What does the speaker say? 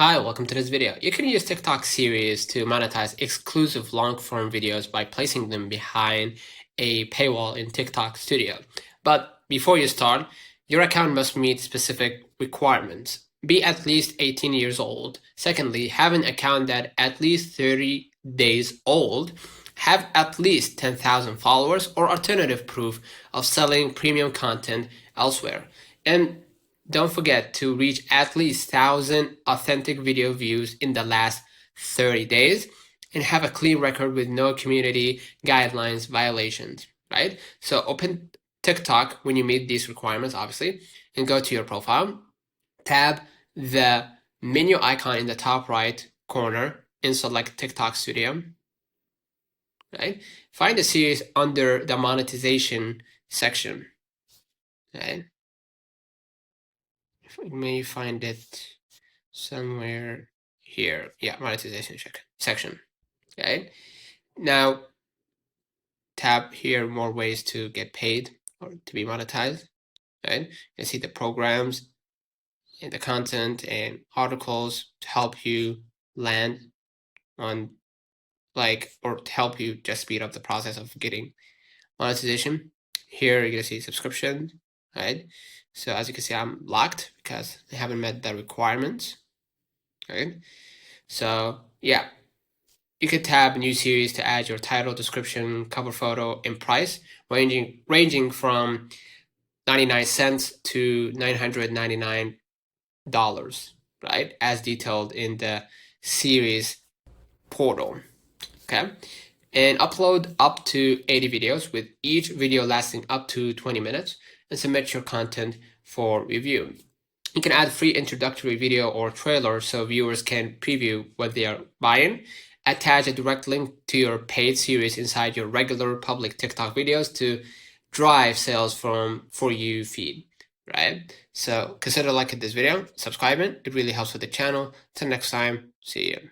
Hi, welcome to this video. You can use TikTok series to monetize exclusive long-form videos by placing them behind a paywall in TikTok Studio. But before you start, your account must meet specific requirements. Be at least 18 years old. Secondly, have an account that at least 30 days old. Have at least 10,000 followers or alternative proof of selling premium content elsewhere. And don't forget to reach at least 1,000 authentic video views in the last 30 days and have a clean record with no community guidelines violations, right? So open TikTok when you meet these requirements, obviously, and go to your profile. Tab the menu icon in the top right corner and select TikTok Studio, right? Find the series under the monetization section, right? You may find it somewhere here. Yeah, monetization section. Okay. Now tap here more ways to get paid or to be monetized. Right. You see the programs and the content and articles to help you land on or to help you just speed up the process of getting monetization. Here you're gonna see subscription, right? So as you can see, I'm locked because I haven't met the requirements. Right. So yeah, you could tab new series to add your title, description, cover photo, and price, ranging from 99 cents to $999, right? As detailed in the series portal. Okay. And upload up to 80 videos with each video lasting up to 20 minutes and submit your content for review. You can add free introductory video or trailer so viewers can preview what they are buying. Attach a direct link to your paid series inside your regular public TikTok videos to drive sales from For You feed, right? So consider liking this video, subscribing. It really helps with the channel. Till next time, see you.